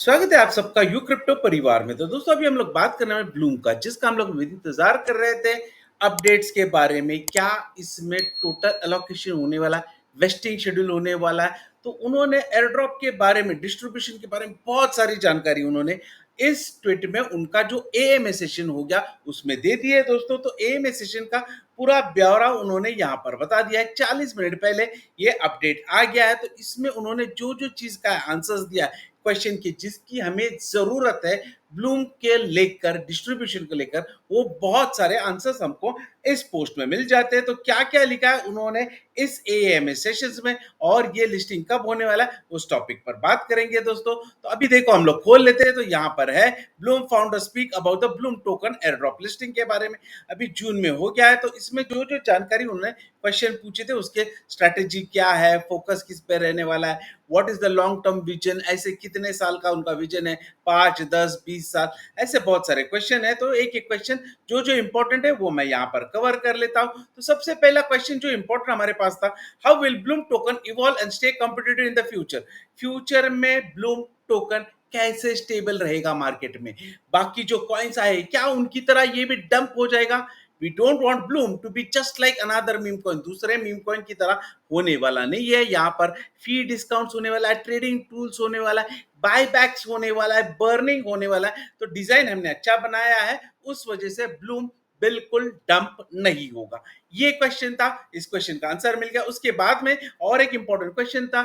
स्वागत है आप सबका यू क्रिप्टो परिवार में। तो दोस्तों अभी हम लोग बात करने वाले ब्लूम का, जिसका हम लोग इंतजार कर रहे थे अपडेट्स के बारे में। क्या इसमें टोटल एलोकेशन होने वाला है, वेस्टिंग शेड्यूल होने वाला है। तो उन्होंने एयर ड्रॉप के बारे में, डिस्ट्रीब्यूशन के बारे में बहुत सारी जानकारी उन्होंने इस ट्वीट में, उनका जो एएमए सेशन हो गया उसमें दे दी है दोस्तों। तो एएमए सेशन का पूरा ब्यौरा उन्होंने यहाँ पर बता दिया है। 40 मिनट पहले ये अपडेट आ गया है। तो इसमें उन्होंने जो जो चीज का आंसर्स दिया है क्वेश्चन की, जिसकी हमें जरूरत है ब्लूम के लेकर, डिस्ट्रीब्यूशन को लेकर, वो बहुत सारे आंसर्स हमको इस पोस्ट में मिल जाते हैं। तो क्या क्या लिखा है उन्होंने इस एएमए सेशंस में और ये लिस्टिंग कब होने वाला है उस टॉपिक पर बात करेंगे दोस्तों। तो अभी देखो हम लोग खोल लेते हैं। तो यहाँ पर है Bloom founder speak about the Bloom token air drop listing के बारे में। अभी जून में हो गया है। तो इसमें जो जो जानकारी उन्होंने क्वेश्चन पूछे थे, उसके स्ट्रेटेजी क्या है, फोकस किस पे रहने वाला है, what is the long term vision, ऐसे कितने साल का उनका विजन है, 5, 10, 20 साल, ऐसे बहुत सारे क्वेश्चन है। तो एक एक क्वेश्चन जो जो इंपॉर्टेंट है वो मैं यहाँ पर कवर कर लेता हूँ। तो सबसे पहला क्वेश्चन जो इंपॉर्टेंट हमारे पास था, how will Bloom token evolve and stay competitive in the future. Future में ब्लूम टोकन कैसे स्टेबल रहेगा मार्केट में, बाकी जो कॉइन्स आए क्या उनकी तरह ये भी डंप हो जाएगा। We don't want Bloom to be just like another meme coin, दूसरे मीम कॉइन की तरह होने वाला नहीं है। यहाँ पर फी डिस्काउंट्स होने वाला है, ट्रेडिंग टूल्स होने वाला है, बाय बैक्स होने वाला है, बर्निंग होने वाला है। तो डिजाइन हमने अच्छा बनाया है, उस वजह से ब्लूम बिल्कुल डंप नहीं होगा। ये क्वेश्चन था, इस क्वेश्चन का आंसर मिल गया। उसके बाद में और एक इंपॉर्टेंट क्वेश्चन था,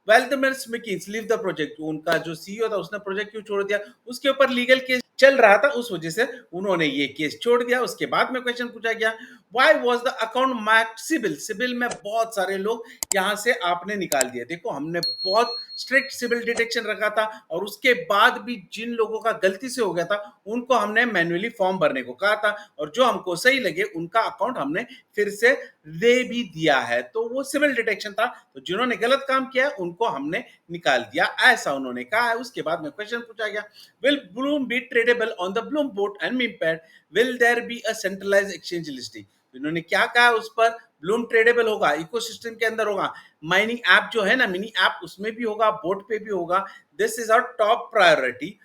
वेल्थमर स्मिकिन्स लीव द प्रोजेक्ट। उनका जो सीईओ था उसने प्रोजेक्ट क्यों छोड़ दिया, उसके ऊपर लीगल केस चल रहा था, उस वजह से उन्होंने ये केस छोड़ दिया। उसके बाद में क्वेश्चन पूछा गया, why was the account marked CIBIL. CIBIL में बहुत सारे लोग यहां से आपने निकाल दिया। देखो हमने बहुत स्ट्रिक्ट सिबिल डिटेक्शन रखा था, और उसके बाद भी जिन लोगों का गलती से हो गया था उनको हमने मैन्युअली फॉर्म भरने को कहा था, और जो हमको सही लगे उनका अकाउंट हमने फिर से दे भी दिया है। तो वो सिविल डिटेक्शन था। तो जिन्होंने गलत काम किया उनको हमने निकाल दिया, ऐसा उन्होंने कहा है। उसके बाद में क्वेश्चन पूछा गया, will bloom be tradable on the bloom boat and mempad, will there be a centralized exchange listing। इन्होंने क्या कहा उस पर, ब्लूम ट्रेडेबल होगा, इकोसिस्टम के अंदर होगा, माइनिंग ऐप जो है ना, मिनी ऐप, उसमें भी होगा, बोट पे भी होगा। This is our top priority.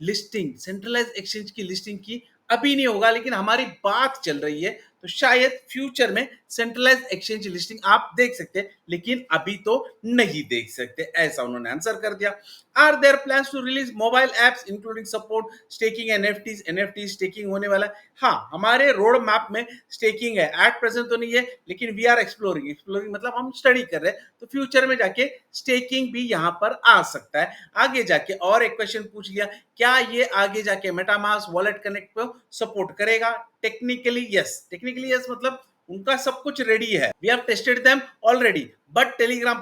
Listing, centralize exchange की लिस्टिंग की अभी नहीं होगा, लेकिन हमारी बात चल रही है। तो शायद फ्यूचर में सेंट्रलाइज एक्सचेंज लिस्टिंग आप देख सकते हैं, लेकिन अभी तो नहीं देख सकते, ऐसा उन्होंने आंसर कर दिया। Are there plans to release mobile apps including support staking NFTs. NFT staking होने वाला है। हाँ, हमारे रोड मैप में स्टेकिंग है, एट प्रेजेंट तो नहीं है, लेकिन वी आर एक्सप्लोरिंग। एक्सप्लोरिंग मतलब हम स्टडी कर रहे हैं। तो फ्यूचर में जाके स्टेकिंग भी यहाँ पर आ सकता है आगे जाके। और एक क्वेश्चन पूछ लिया, क्या ये आगे जाके मेटामास्क वॉलेट कनेक्ट को सपोर्ट करेगा। टेक्निकली यस, टेक्निकली यस मतलब उनका सब कुछ रेडी है, we have tested them already, but Telegram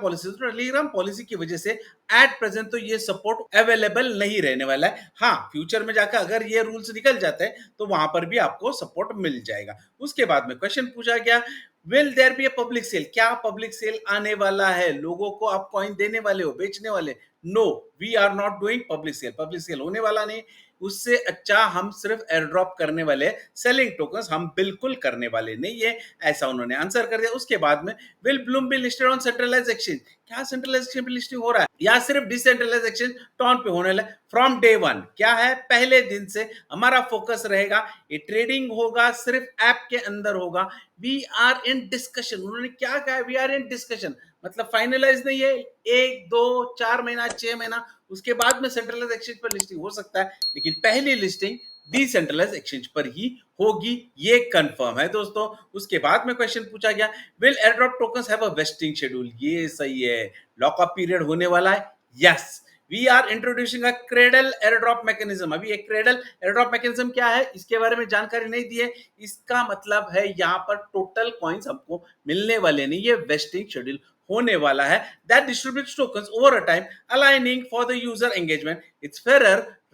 policy की वजह से एट प्रेजेंट तो ये सपोर्ट अवेलेबल नहीं रहने वाला है। हाँ, फ्यूचर में जाकर अगर ये रूल्स निकल जाते हैं तो वहां पर भी आपको सपोर्ट मिल जाएगा। उसके बाद में क्वेश्चन पूछा गया, will there be a public sale. क्या पब्लिक सेल आने वाला है, लोगों को आप कॉइन देने वाले हो, बेचने वाले। No, we are not doing public sale. Public sale होने वाला नहीं। उससे अच्छा हम सिर्फ एयर ड्रॉप करने वाले, सेलिंग टोकन्स हम बिल्कुल करने वाले नहीं है, ऐसा उन्होंने आंसर कर दिया। उसके बाद में, will Bloom be listed on centralize exchange. क्या सेंट्रलाइज एक्सचेंज पे लिस्टिंग हो रहा है या सिर्फ डिसेंट्रलाइज एक्सचेंज टॉन पे होने वाला है। फ्रॉम डे वन, क्या है, पहले दिन से हमारा फोकस रहेगा, ये ट्रेडिंग होगा, सिर्फ ऐप के अंदर होगा। We are in discussion. उन्होंने क्या कहा, वी आर इन डिस्कशन मतलब फाइनलाइज नहीं है। 1, 2, 4 महीना, 6 महीना उसके बाद में सेंट्रलाइज एक्सचेंज पर लिस्टिंग हो सकता है, लेकिन पहली लिस्टिंग डिसेंट्रलाइज एक्सचेंज पर ही होगी, ये कंफर्म है दोस्तों। उसके बाद में क्वेश्चन पूछा गया, will airdrop tokens have a vesting schedule. ये सही है, लॉकअप पीरियड होने वाला है। Yes, we are introducing a cradle airdrop mechanism. अभी एक क्रेडल एयर ड्रॉप मैकेनिज्म क्या है, इसके बारे में जानकारी नहीं दी है। इसका मतलब है यहाँ पर टोटल कॉइन्स हमको मिलने वाले नहीं, ये वेस्टिंग शेड्यूल होने वाला है। That distributes tokens over a time aligning for the user engagement. It's fair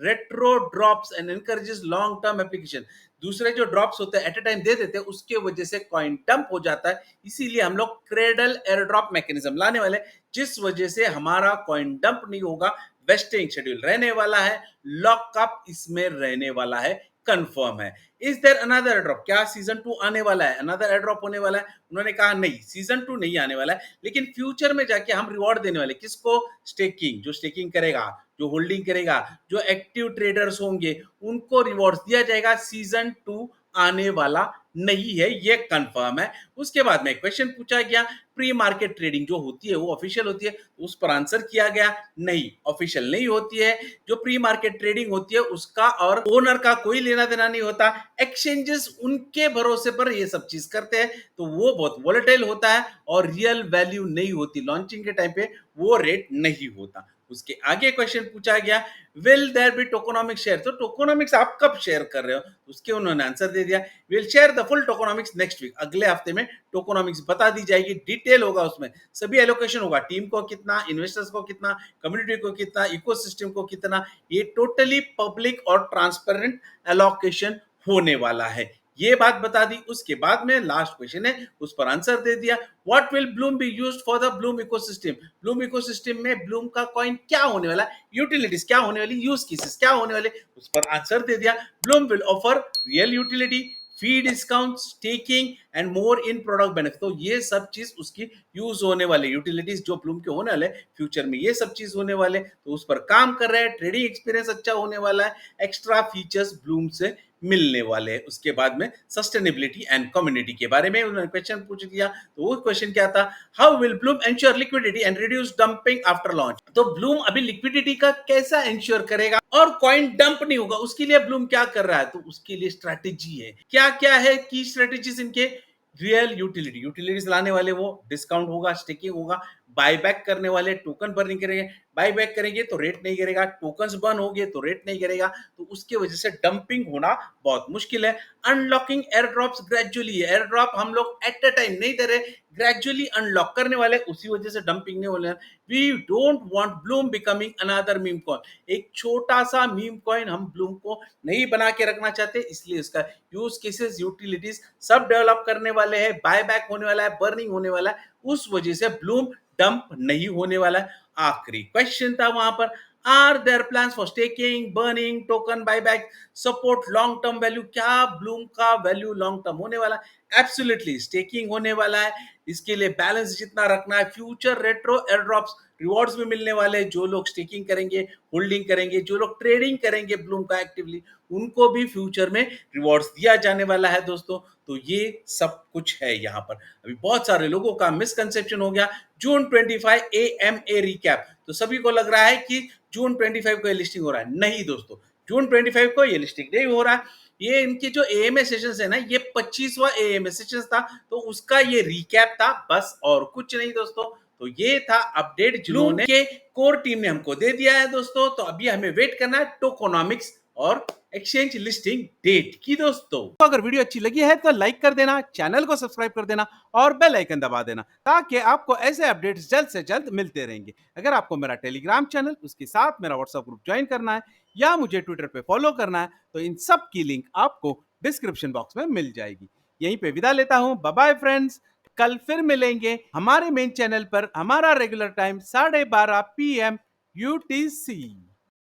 retro drops and encourages long term application. दूसरे जो ड्रॉप्स होते हैं एट अ टाइम दे देते हैं, उसके वजह से कॉइन डंप हो जाता है। इसीलिए हम लोग क्रेडल एयर ड्रॉप मैकेनिज्म लाने वाले, जिस वजह से हमारा कॉइन डंप नहीं होगा, वेस्टिंग शेड्यूल रहने वाला है, लॉकअप इसमें रहने वाला है, कंफर्म है। Is there another airdrop. क्या सीजन 2 आने वाला है, अनदर एयर ड्रॉप होने वाला है। उन्होंने कहा नहीं, सीजन 2 नहीं आने वाला है, लेकिन फ्यूचर में जाके हम रिवॉर्ड देने वाले, किसको, स्टेकिंग, जो स्टेकिंग करेगा, जो होल्डिंग करेगा, जो एक्टिव ट्रेडर्स होंगे, उनको रिवॉर्ड्स दिया जाएगा। सीजन 2 आने वाला नहीं है, ये कंफर्म है। उसके बाद में क्वेश्चन पूछा गया, प्री मार्केट ट्रेडिंग जो होती है वो ऑफिशियल होती है? उस पर आंसर किया गया नहीं, ऑफिशियल नहीं होती है। जो प्री मार्केट ट्रेडिंग होती है उसका और ओनर का कोई लेना देना नहीं होता। एक्सचेंजेस उनके भरोसे पर ये सब चीज करते हैं, तो वो बहुत वोलेटाइल होता है और रियल वैल्यू नहीं होती। लॉन्चिंग के टाइम पे वो रेट नहीं होता। उसके आगे क्वेश्चन पूछा गया, will there be tokenomics share? तो टोकोनॉमिक्स आप कब शेयर कर रहे हो? उसके उन्होंने आंसर दे दिया, will share the full tokenomics next week. अगले हफ्ते में टोकोनॉमिक्स बता दी जाएगी, डिटेल होगा, उसमें सभी एलोकेशन होगा, टीम को कितना, इन्वेस्टर्स को कितना, कम्युनिटी को कितना, इकोसिस्टम को कितना। ये टोटली पब्लिक और ट्रांसपेरेंट एलोकेशन होने वाला है, ये बात बता दी। उसके बाद में लास्ट क्वेश्चन है, उस पर आंसर दे दिया, what will Bloom be used for the Bloom ecosystem? Bloom ecosystem में ब्लूम का कॉइन क्या होने वाला, यूटिलिटीज क्या होने वाली, यूज केसेस क्या होने वाले, उस पर आंसर दे दिया। Bloom will offer real utility, fee discount, staking and more in product benefit. तो ये सब चीज उसकी यूज होने वाले यूटिलिटीज जो ब्लूम के होने वाले फ्यूचर में, ये सब चीज होने वाले, तो उस पर काम कर रहे हैं। ट्रेडिंग एक्सपीरियंस अच्छा होने वाला है, एक्स्ट्रा फीचर्स ब्लूम से मिलने वाले हैं। उसके बाद में सस्टेनेबिलिटी एंड कम्युनिटी के बारे में उन्होंने क्वेश्चन पूछ दिया। तो वो क्वेश्चन क्या था, how will Bloom ensure liquidity and reduce dumping after launch? तो ब्लूम अभी लिक्विडिटी का कैसा एंश्योर करेगा और कॉइन डंप नहीं होगा, उसके लिए ब्लूम क्या कर रहा है? तो उसके लिए स्ट्रैटेजी है। क्या क्या है की स्ट्रैटेजीज इनके? रियल यूटिलिटी, यूटिलिटीज लाने वाले, वो डिस्काउंट होगा, स्टेकिंग होगा, बायबैक करने वाले, टोकन बर्निंग करेंगे। बायबैक करेंगे तो रेट नहीं गिरेगा, टोकन्स बर्न होंगे तो रेट नहीं गिरेगा, तो उसके वजह से डंपिंग होना बहुत मुश्किल है। Unlocking air drops gradually, air drop हम लोग एट अ टाइम नहीं दे रहे, ग्रेजुअली अनलॉक करने वाले, उसी वजह से डंपिंग नहीं होने। We don't want Bloom becoming another meme coin, एक छोटा सा मीम कॉइन हम ब्लूम को नहीं बना के रखना चाहते, इसलिए इसका यूज केसेस, यूटिलिटीज सब डेवलप करने वाले हैं, बायबैक होने वाला है, बर्निंग होने वाला है, उस वजह से ब्लूम डंप नहीं होने वाला है। आखिरी क्वेश्चन था वहां पर, are there plans for staking, burning, token buyback, support long term value? क्या ब्लूम का वैल्यू लॉन्ग टर्म होने वाला? एब्सोल्युटली स्टेकिंग होने वाला है, इसके लिए बैलेंस जितना रखना है। फ्यूचर रेट्रो एयरड्रॉप्स रिवॉर्ड्स भी मिलने वाले हैं, जो लोग स्टेकिंग करेंगे, होल्डिंग करेंगे, जो लोग ट्रेडिंग करेंगे ब्लूम का एक्टिवली, उनको भी फ्यूचर में रिवॉर्ड्स दिया जाने वाला है दोस्तों। तो ये सब कुछ है यहाँ पर। अभी बहुत सारे लोगों का मिसकंसेप्शन हो गया, जून 25 AMA रिकैप, तो सभी को लग रहा है कि जून 25 को ये लिस्टिंग हो रहा है। नहीं दोस्तों, जून 25 को ये लिस्टिंग नहीं हो रहा है। ये इनके जो AMA सेशंस है ना, ये 25वां AMA सेशंस था, तो उसका ये रिकैप था, बस और कुछ नहीं दोस्तों। तो ये था अपडेट जिन्होंने के कोर टीम ने हमको दे दिया है दोस्तों। तो अभी हमें वेट करना है टोकोनॉमिक्स और एक्सचेंज लिस्टिंग डेट की दोस्तों। तो अगर वीडियो अच्छी लगी है तो लाइक कर देना, चैनल को सब्सक्राइब कर देना और बेल आइकन दबा देना, ताकि आपको ऐसे अपडेट्स जल्द से जल्द मिलते रहेंगे। अगर आपको मेरा टेलीग्राम चैनल, उसके साथ मेरा व्हाट्सएप ग्रुप ज्वाइन करना है या मुझे ट्विटर पे फॉलो करना है, तो इन सब की लिंक आपको डिस्क्रिप्शन बॉक्स में मिल जाएगी। यहीं पे विदा लेता हूं, बाय बाय फ्रेंड्स। कल फिर मिलेंगे हमारे मेन चैनल पर, हमारा रेगुलर टाइम 12:30 PM UTC।